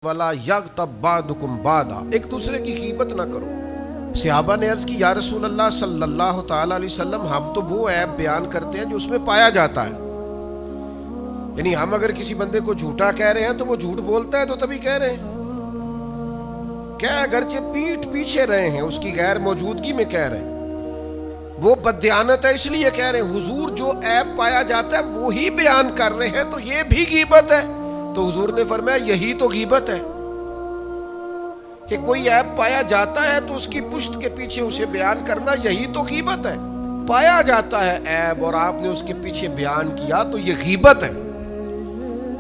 ولا یغتب بعضکم بعضا، ایک دوسرے کی غیبت نہ کرو۔ صحابہ نے عرض کی یا رسول اللہ صلی اللہ تعالی علیہ وسلم، ہم تو وہ عیب بیان کرتے ہیں جو اس میں پایا جاتا ہے، یعنی ہم اگر کسی بندے کو جھوٹا کہہ رہے ہیں تو وہ جھوٹ بولتا ہے تو تبھی کہہ رہے ہیں، کیا اگرچہ پیٹھ پیچھے رہے ہیں، اس کی غیر موجودگی میں کہہ رہے ہیں، وہ بددیانت ہے اس لیے کہہ رہے ہیں۔ حضور جو عیب پایا جاتا ہے وہی بیان کر رہے ہیں، تو یہ بھی غیبت ہے؟ تو حضور نے فرمایا یہی تو غیبت ہے کہ کوئی عیب پایا جاتا ہے تو اس کی پشت کے پیچھے اسے بیان کرنا، یہی تو غیبت ہے۔ پایا جاتا ہے عیب اور آپ نے اس کے پیچھے بیان کیا تو یہ غیبت ہے۔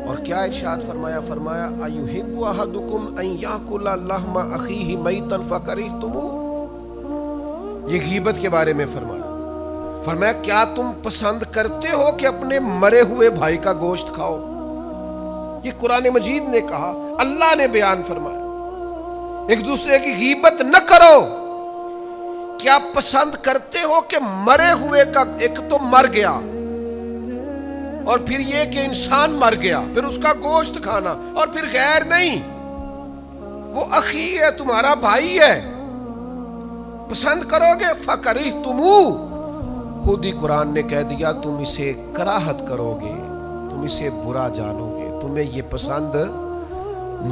اور کیا ارشاد فرمایا؟ فرمایا ایحب احدکم ان یاکل لحم اخیہ میتا فکرہتموہ، یہ غیبت کے بارے میں فرمایا۔ فرمایا کیا تم پسند کرتے ہو کہ اپنے مرے ہوئے بھائی کا گوشت کھاؤ؟ یہ قرآن مجید نے کہا، اللہ نے بیان فرمایا ایک دوسرے کی غیبت نہ کرو۔ کیا پسند کرتے ہو کہ مرے ہوئے کا، ایک تو مر گیا اور پھر یہ کہ انسان مر گیا، پھر اس کا گوشت کھانا، اور پھر غیر نہیں، وہ اخی ہے، تمہارا بھائی ہے، پسند کرو گے؟ فکرہتموہ، خود ہی قرآن نے کہہ دیا تم اسے کراہت کرو گے، تم اسے برا جانو گے، تمہیں یہ پسند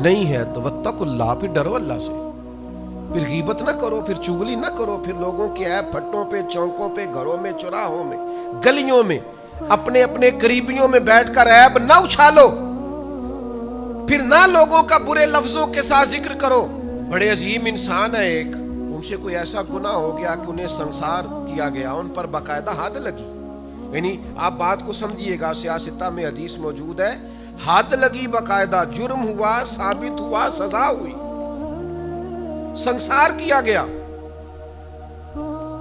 نہیں ہے۔ تو واتقوا اللہ، پھر ڈرو اللہ سے، پھر غیبت نہ کرو، پھر چغلی نہ کرو، پھر لوگوں کے عیب پھٹوں پہ، چوکوں پہ، گھروں میں، چوراہوں میں، گلیوں میں، اپنے اپنے قریبیوں میں بیٹھ کر عیب نہ اچھالو، پھر نہ لوگوں کا برے لفظوں کے ساتھ ذکر کرو۔ بڑے عظیم انسان ہے ایک، ان سے کوئی ایسا گناہ ہو گیا کہ انہیں سنسار کیا گیا، ان پر باقاعدہ حد لگی، یعنی آپ بات کو سمجھیے گا، سیاستہ میں حدیث موجود ہے، حد لگی باقاعدہ، جرم ہوا، ثابت ہوا، سزا ہوئی، سنسار کیا گیا۔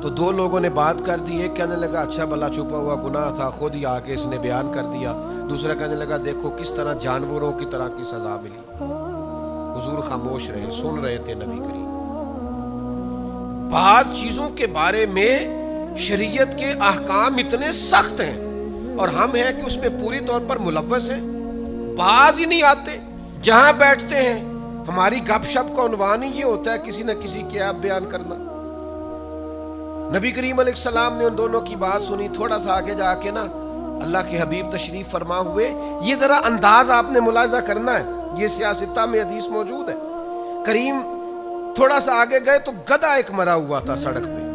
تو دو لوگوں نے بات کر دی، ایک کہنے لگا اچھا بلا چھپا ہوا گناہ تھا، خود ہی آ کے اس نے بیان کر دیا، دوسرا کہنے لگا دیکھو کس طرح جانوروں کی طرح کی سزا ملی۔ حضور خاموش رہے، سن رہے تھے نبی کریم۔ بعض چیزوں کے بارے میں شریعت کے احکام اتنے سخت ہیں اور ہم ہیں کہ اس میں پوری طور پر ملوث ہیں، باز ہی نہیں آتے۔ جہاں بیٹھتے ہیں ہماری گپ شپ کا عنوان ہی یہ ہوتا ہے کسی نہ کسی کی عیب بیان کرنا۔ نبی کریم علیہ السلام نے ان دونوں کی بات سنی، تھوڑا سا آگے جا کے نا اللہ کے حبیب تشریف فرما ہوئے، یہ ذرا انداز آپ نے ملاحظہ کرنا ہے، یہ سیاستہ میں حدیث موجود ہے۔ کریم تھوڑا سا آگے گئے تو گدھا ایک مرا ہوا تھا سڑک پہ،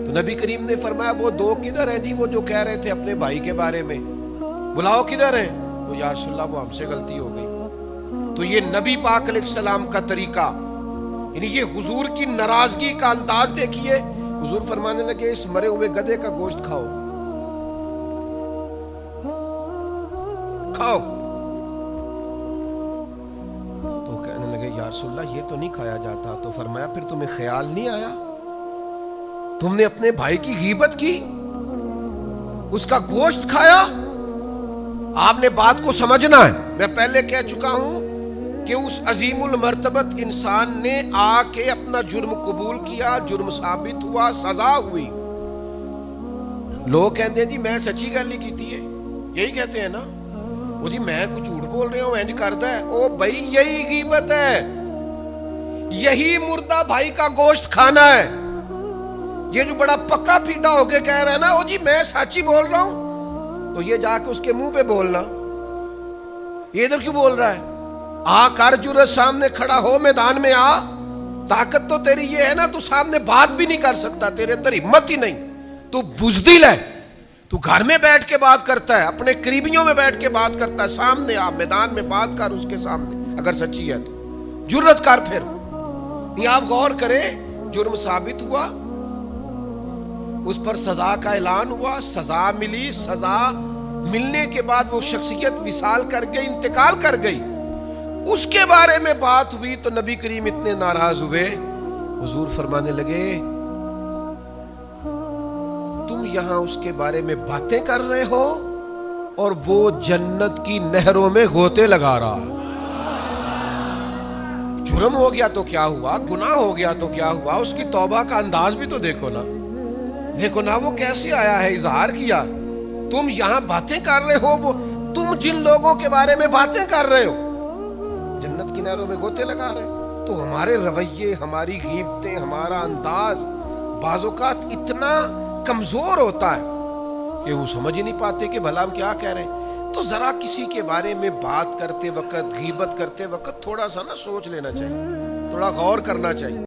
تو نبی کریم نے فرمایا وہ دو کدھر ہیں جی، وہ جو کہہ رہے تھے اپنے بھائی کے بارے میں، بلاؤ کدھر ہیں؟ وہ یا رسول اللہ وہ ہم سے غلطی ہو گئی۔ تو یہ نبی پاک علیہ السلام کا طریقہ، یعنی یہ حضور کی ناراضگی کا انداز دیکھیے۔ حضور فرمانے لگے اس مرے ہوئے گدھے کا گوشت کھاؤ، کھاؤ۔ تو کہنے لگے یا رسول اللہ یہ تو نہیں کھایا جاتا۔ تو فرمایا پھر تمہیں خیال نہیں آیا؟ تم نے اپنے بھائی کی غیبت کی، اس کا گوشت کھایا؟ آپ نے بات کو سمجھنا ہے، میں پہلے کہہ چکا ہوں کہ اس عظیم المرتبت انسان نے آ کے اپنا جرم قبول کیا، جرم ثابت ہوا، سزا ہوئی۔ لوگ کہتے ہیں جی میں سچی گل ہی کیتی ہے، یہی کہتے ہیں نا، وہ جی میں کچھ جھوٹ بول رہے ہوں، انج کردا ہے، او بھائی یہی غیبت ہے، یہی مردہ بھائی کا گوشت کھانا ہے۔ یہ جو بڑا پکا پیٹا ہو کے کہہ رہا ہے نا او جی میں سچی بول رہا ہوں، تو یہ جا کے اس کے منہ پہ بولنا، یہ ادھر کیوں بول رہا ہے؟ آ کر جرت سامنے کھڑا ہو، میدان میں آ، طاقت تو تیری یہ ہے نا تو سامنے بات بھی نہیں کر سکتا، تیرے اندر ہمت ہی نہیں، تو بزدل ہے، تو گھر میں بیٹھ کے بات کرتا ہے، اپنے قریبیوں میں بیٹھ کے بات کرتا ہے، سامنے آ، میدان میں بات کر اس کے سامنے، اگر سچی ہے تو جرت کر۔ پھر یہ آپ غور کریں، جرم ثابت ہوا، اس پر سزا کا اعلان ہوا، سزا ملی، سزا ملنے کے بعد وہ شخصیت وصال کر گئی، انتقال کر گئی، اس کے بارے میں بات ہوئی تو نبی کریم اتنے ناراض ہوئے، حضور فرمانے لگے تم یہاں اس کے بارے میں باتیں کر رہے ہو اور وہ جنت کی نہروں میں غوطے لگا رہا۔ جرم ہو گیا تو کیا ہوا، گناہ ہو گیا تو کیا ہوا، اس کی توبہ کا انداز بھی تو دیکھو نا، دیکھو نا وہ کیسے آیا ہے، اظہار کیا۔ تم یہاں باتیں کر رہے ہو، وہ تم جن لوگوں کے بارے میں باتیں کر رہے ہو جنت کی نہروں میں گوتے لگا رہے ہیں. تو ہمارے رویے، ہماری غیبتیں، ہمارا انداز بعض اوقات اتنا کمزور ہوتا ہے کہ وہ سمجھ ہی نہیں پاتے کہ بھلا ہم کیا کہہ رہے ہیں. تو ذرا کسی کے بارے میں بات کرتے وقت، غیبت کرتے وقت تھوڑا سا نا سوچ لینا چاہیے، تھوڑا غور کرنا چاہیے.